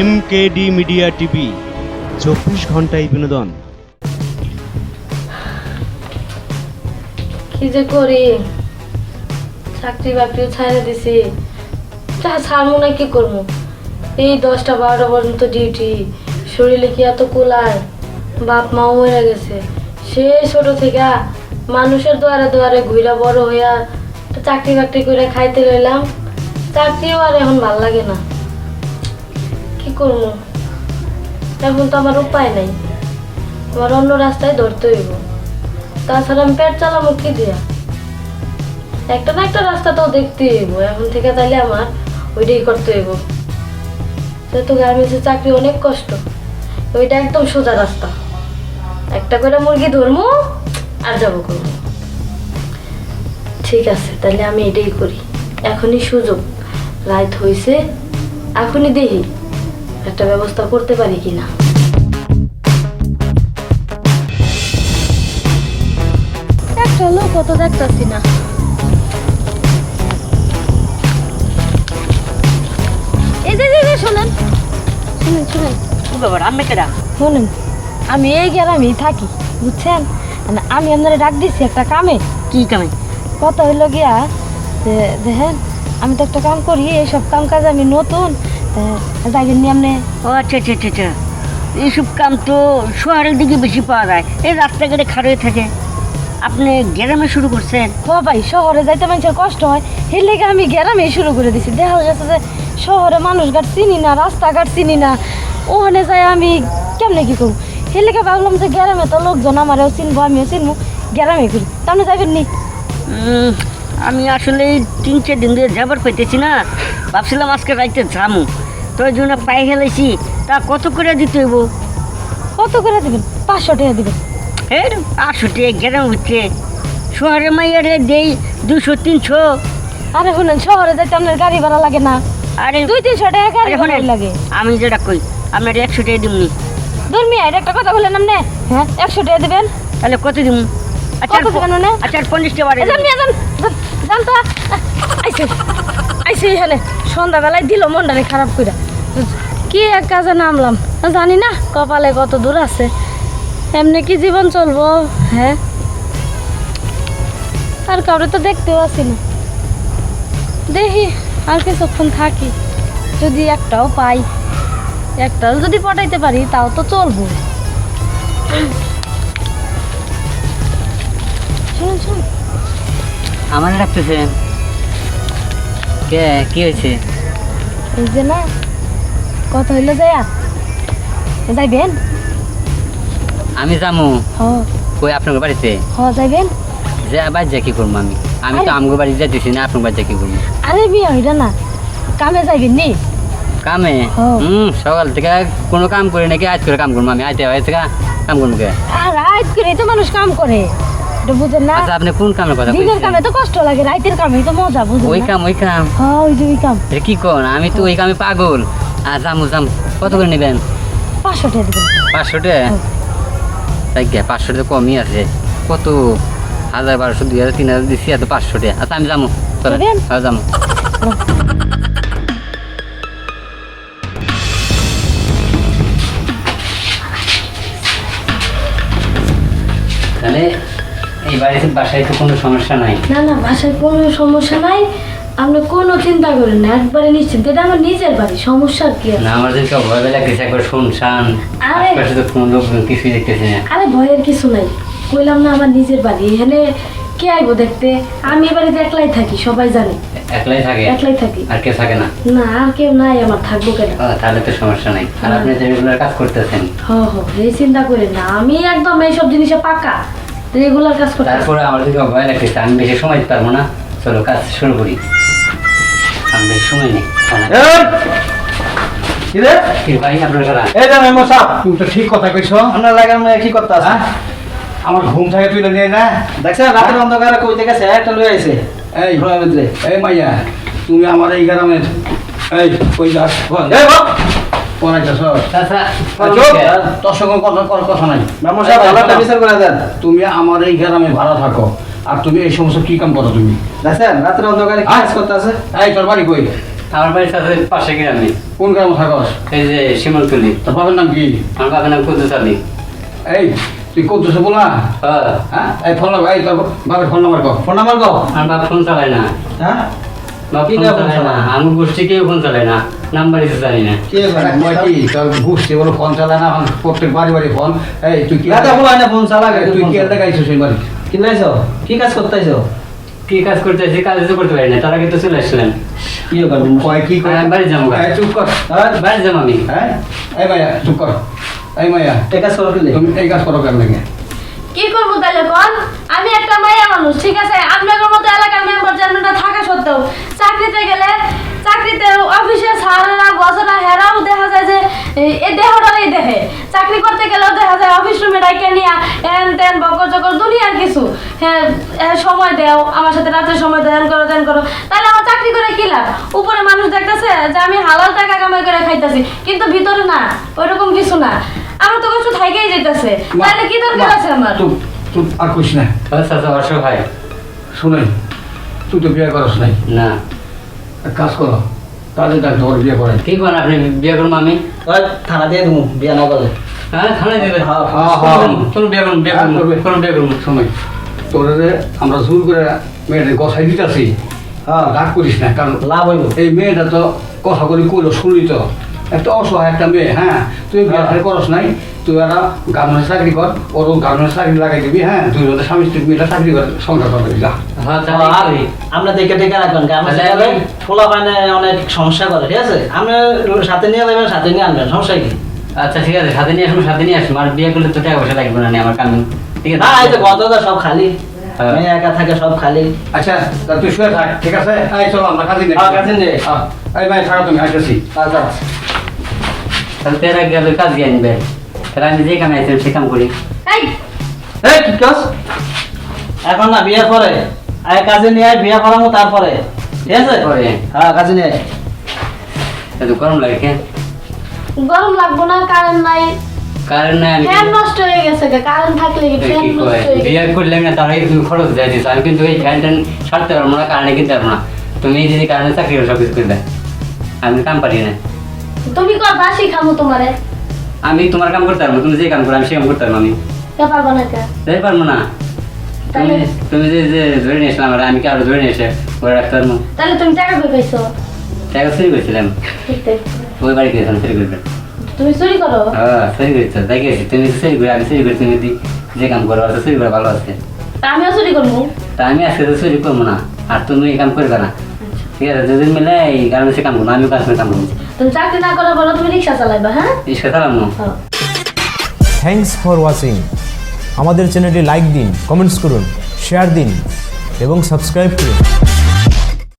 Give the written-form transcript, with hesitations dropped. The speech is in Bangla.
এমকেডি মিডিয়া টিভি 24 ঘন্টায় বিনোদন। কি যে করি, চাকরি বাকরিও ছাড়া দিছি, তা ছাড়বো না কি করবো? এই 10টা 12টা পর্যন্ত ডিউটি, শরীরে কি এত কুলায়? বাপ মাও মরে গেছে, সে ছোট থেকে মানুষের দুয়ারে দুয়ারে ঘুরা বড় হইয়া চাকরি বাকরি করে খাইতে রইলাম। চাকরিও আর এখন ভাল লাগে না, কি করবো? এখন তো আমার উপায় নাই, আমার অন্য রাস্তায় ধরতে হইব। তাছাড়া আমি পেট চালামো কি দিয়া? একটা না একটা রাস্তা তো দেখতে হইব এখন থেকে, তাইলে আমার ওইটাই করতে হইব। যেহেতু গার্মেন্টসের চাকরি অনেক কষ্ট, ওইটা একদম সোজা রাস্তা। একটা করে মুরগি ধরবো আর যাবো করবো। ঠিক আছে, তাহলে আমি এটাই করি। এখনই সুযোগ, রাত হয়েছে, এখনই দেখি একটা ব্যবস্থা করতে পারি কিনা। একটা লোক কত দেখতেছি না। এই যে শোনেন শুনেন শুনেন, কি ব্যাপার আমি কেডা? শুনেন, আমি এই গ্রামেই থাকি, বুঝছেন? আমি আপনারা ডাক দিচ্ছি একটা কামে। কি কামে? কথা হইলো গিয়া যে দেখেন, আমি তো একটা কাম করি, এইসব কাম কাজ আমি নতুন, যাইবেন নি আপনি? ও আচ্ছা আচ্ছা আচ্ছা আচ্ছা, এইসব কাম তো শহরের দিকে বেশি পাওয়া যায়, এই রাস্তাঘাটে খাড়া হয়ে থাকে। আপনি গ্রামে শুরু করছেন? হ ভাই, শহরে যাইতে মানুষের কষ্ট হয়, এর লেগে আমি গ্রামেই শুরু করে দিছি। দেখা যাচ্ছে যে শহরে মানুষঘাট চিনি না, রাস্তাঘাট চিনি না, ওখানে যাই আমি কেমনে কি করবো? এর লেগে ভাবলাম যে গ্রামে তো লোকজন আমারও চিনবো, আমিও চিনবো, গ্রামে করি। তাহলে যাইবেন নি? আমি আসলে 3-4 দিন ধরে যাবার পাইতেছি না, ভাবছিলাম আজকে রাইতে যামু, তো ওই জন্য পায়ে ফেলেছি। তা কত করে দিতে হইব? কত করে দিবেন? 500 টাকা দিবেন। এর 800 টাকা গ্রাম হচ্ছে, শহরে মাইয়ারে দেই 200-300। আরে শুনেন, শহরে যাইতে আপনার গাড়ি ভাড়া লাগে না? আরে 200-300 টাকা গাড়ি আরে ভাড়া শোনেন, লাগে। আমি যেটা কই আপনার 100 টাকা দিমনি। ধর্মিয়া, এটা একটা কথা বললেন আপনি? হ্যাঁ, 100 টাকা দিবেন। তাহলে কত দিমু? আচ্ছা কত দিবেন মানে? আচ্ছা 50 টাকা বাড়ে। জান তো আইসে আইসে এখানে সন্ধ্যাবেলায় দিল মনটারে খারাপ করে। কি এক কাজে নামলাম জানি না, কপালে কত দূর আছে, এমনি কি জীবন চলবো? হ্যাঁ, আর কাউরে তো দেখতেও আসি না। দেখি আর কিছুক্ষণ থাকি, যদি একটাও পাই, একটাও যদি পটাইতে পারি তাও তো চলবো। শুনুন শুনুন, আমার রাখতেছে কে? কি হয়েছে? এই যে না, কত হইলো যাইয়া যাইবেন? আমি যামু হ কই আপনার বাড়িতে? হ যাইবেন। যে বাড়ি যা কি করবো? আমি তো আমগো বাড়ি যাইতেছি না, আপনার বাড়ি যা কি করবো? আরে বিয়া হইল না, কামে যাইবেন নি? কামে? সকাল থেকে কোনো কাম করি নাকি, আজ করে কাম করবো? আমি আইতে হয়েছে কাম করবো কে? আর রাত করে তো মানুষ কাম করে, এটা বুঝেন না? আচ্ছা আপনি কোন কামের কথা দিনের কইছেন? কামে তো কষ্ট লাগে, রাতের কামে তো মজা, বুঝেন ওই না? কাম ওই কাম? হ্যাঁ, ওই যে ওই কাম। এটা কি কোন? আমি তো ওই কামে পাগল। আর যামু কত করে নেবেন? 500 টাকা দিবেন। 500 টাকা? তাই কে 500 টাকা কমই আছে, কত 1000 1200 2000 3000 দিচ্ছি, এত 500 টাকা। আচ্ছা আমি যামু, চলে যাবেন? হ্যাঁ যামু। তাহলে এই বাড়িতে বাসায় তো কোনো সমস্যা নাই? না না, বাসায় কোনো সমস্যা নাই, আপনি কোনো চিন্তা করেন না, একবারে নিশ্চিন্ত, এটা আমার নিজের বাড়ি, সমস্যা কি আছে? না আমাদের তো ভয় লাগতেছে, একবার শুনশান, আরে আশেপাশে তো কোনো লোকজন কিছুই দেখতেছে না। আরে ভয়ের কিছু নাই, কইলাম না আমার নিজের বাড়ি, এখানে কে আইবো দেখতে? আমি এ বাড়িতে একলাই থাকি, সবাই জানে। একলাই থাকে? একলাই থাকি। আর কেউ থাকে না? না, আর কেউ নাই আমার, থাকবো কেন? তাহলে তো সমস্যা নাই। আর আপনি যে রেগুলার কাজ করতেছেন? এই চিন্তা করেন না, আমি একদম এইসব জিনিসে পাকা, রেগুলার কাজ করতে। তারপরে আমার যদি ভয় লাগতেছে, আমি বেশি সময় দিতে পারবো না, চলো কাজ শুরু করি। আমি বেশি সময় নেই। কি ভাই আপনার কারা? তুমি তো ঠিক কথা কইছো। আপনার লাগার মেয়ে কি করতে আছে? আমার ঘুম থেকে তুলে নিয়ে না। দেখছেন রাতের অন্ধকারে কইতে গেছে, একটা লয়ে আইছে এই ঘরের ভিতরে। এই মাইয়া, তুমি আমার এই গ্রামের এই কই যাস? এই বাপ, কোন আইতাছ? চাচা, তোর সঙ্গে কথা নাই। মামু সাহেব ভালো একটা বিচার করে দেন। তুমি আমার এই গ্রামে ভাড়া থাকো, আর তুমি এই সমস্ত কি কাম করো তুমি? দেখছেন রাতের অন্ধকারে কি কাজ করতে আছে? এই তোর বাড়ি কই? আমার বাড়ির সাথে পাশে গ্রামে কোন গ্রামে থাকস? এই যে শিমলতলি। তোর বাবার নাম কি? আমার বাবার নাম কুদ্দুস আলী। এই তুই করতেছ বলা? হ্যাঁ, হ্যাঁ, এই ফোন নাম্বার, এই তোর বাবার ফোন নাম্বার কর। ফোন নাম্বার কও। আমার বাপ ফোন চালায় না। হ্যাঁ বাপ কি ফোন না ফোন চালায় না, চালায়? আমার গোষ্ঠী কেউ ফোন চালায় না, নাম্বার কিছু জানি না। কে করে? কয় কি তোর গোষ্ঠী বলো ফোন চালায় না, এখন প্রত্যেক বাড়ি বাড়ি ফোন। এই তুই কি রাতে বলা না ফোন চালা তুই কি এলাকা গাইছিস এই বাড়ি? কি নাইছো? কি কাজ করতেছো? কি কাজ করতেছি, কাজ তো করতে পারি না, তারা কিন্তু চলে আসছিলেন। কি করবে? কয় কি করে? আমি বাড়ি যাবো গা। এই চুপ কর। বাড়ি যাবো আমি। হ্যাঁ, এই মাইয়া চুপ কর। এই মাইয়া এই কাজ করো কি? তুমি এই কাজ করো কেন লাগে? কি করবো তাহলে কোন? আমি একটা মাইয়া মানুষ, ঠিক আছে? আপনাদের মতো এলাকার মেম্বার জানটা থাকা সত্ত্বেও চাকরিতে গেলে চাকরিতে অফিসে স্যারেরা বসেরা হেরাও দেখা যায় যে এই দেহটাই দেখে। চাকরি করতে গেলেও দেখা যায় অফিস রুমে ডাইকে নিয়ে এন তেন বকর চকর দুনিয়ার কিছু। হ্যাঁ, সময় দেও আমার সাথে, রাত্রে সময় দেন করো দেন করো, তাহলে আমার চাকরি করে কি লাভ? উপরে মানুষ দেখতেছে যে আমি হালাল টাকা কামাই করে খাইতেছি, কিন্তু ভিতরে না, ওইরকম কিছু না। আমার তো কিছু থাইকেই যেতেছে, তাহলে কি দরকার আছে আমার? চুপ চুপ, আর কইস না। আচ্ছা, অসহায়। শুনে, তুই তো বিয়ে করস নাই। না, এক কাজ করো, তাহলে দেখ তোর বিয়ে করে। কি করেন আপনি? বিয়ে করবো আমি? ওই থানা দিয়ে দেবো বিয়া না করলে। হ্যাঁ, থানায় দেবে। হ্যাঁ, হ্যাঁ। কোনো বিয়ে করুন, বিয়ে হ্যাঁ, করুন, করবে। কোনো বিয়ে করুন। সময় তোর আমরা জোর করে মেয়েদের গছাই দিতেছি। হ্যাঁ রাগ করিস না, কারণ লাভ হইব। এই মেয়েটা তো কথা বলি কইলো শুনলি তো, একটা অসহায় একটা মেয়ে। হ্যাঁ, তুই বিয়ে করস নাই, তুই একটা গার্মেন্টস চাকরি কর, ওর গার্মেন্টস চাকরি লাগাই দিবি। হ্যাঁ, তুই ওদের স্বামী স্ত্রী মেয়েটা চাকরি করে সংসার করবি। যা হ্যাঁ, তাহলে আর করি। আমরা দেখে দেখে রাখবেন গ্রামে তাহলে গেলে আমি- ফোলা পায় না, অনেক সমস্যা করে, ঠিক আছে? আমরা সাথে নিয়ে যাবেন, সাথে নিয়ে আনবেন, সমস্যা কি? আচ্ছা ঠিক আছে, সাথে নিয়ে আসবো, সাথে নিয়ে আসবো। আর বিয়ে করলে তো টাকা পয়সা লাগবে না, আমার কাম। ঠিক আছে? না এই তো গতটা সব খালি, হ্যাঁ। মেয়ে একা থাকে সব খালি। আচ্ছা, তা তুই শুয়ে থাক, ঠিক আছে? এই চলো আমরা কাজে হ্যাঁ, কাজে যাই। এই ভাই থাকো, তুমি আসতেছি। আচ্ছা তাহলে তেরা গেলে কাজ দিয়ে আনবে। তাহলে আমি যে কামে আইছিলাম সে কাম করি। এই এই কি কাজ? এখন না, বিয়ে পরে আগে কাজে নিয়ে আয়, বিয়ে করাবো তারপরে, ঠিক আছে? পরে? হ্যাঁ কাজে নিয়ে আয়। এত গরম লাগে কেন? গরম লাগবো না, কারেন্ট নাই, কারণ না আমি ফ্যান নষ্ট হয়ে গেছে, কারেন্ট থাকলে কি ফ্যান কি নষ্ট কয়, হয়ে বিয়ে গেছে? করলে না তারাই তুমি খরচ দিয়ে দিচ্ছ। আমি কিন্তু এই ফ্যান ট্যান ছাড়তে পারবো না, কারণে কিনতে পারবো না। তুমি যদি কারণে চাকরি করো সব কিছু করবে, আমি কাম পারি না। তুমি কথা শিখামো তোমারে, আমি তোমার কাম করতে পারবো, তুমি যে কাম করো আমি সে কাম করতে পারবো। আমি কে পারবো না কে? যাই পারবো না। তুমি তাহলে- তুমি যে যে ধরে নিয়ে আসলাম, আমি কি আরো ধরে নিয়ে এসে করে রাখতে পারবো? তাহলে তুমি টাকা কই পাইছো? টাকা চুরি করেছিলাম, ঠিক তাই। ওই বাড়ি গেছিলাম চুরি করবে। তুমি চুরি করো? হ্যাঁ, চুরি করেছো, তাই গেছি। তুমি চুরি করে, আমি চুরি করে, তুমি যে কাম করো তো চুরি করে ভালো আছে। তা আমিও চুরি করবো। তা আমি আজকে তো চুরি করবো না, আর তুমি এই কাম করবে না, ঠিক আছে? দুদিন মিলে এই গার্মেন্টসে কাম করবো, আমিও গার্মেন্টসে কাম করবো। তুমি চাকরি না করে বলো তুমি রিক্সা চালাইবা, হ্যাঁ? রিক্সা চালাবো না। হ্যাঁ। Thanks for watching. আমাদের চ্যানেলটি লাইক দিন, কমেন্টস করুন, শেয়ার দিন এবং সাবস্ক্রাইব করুন।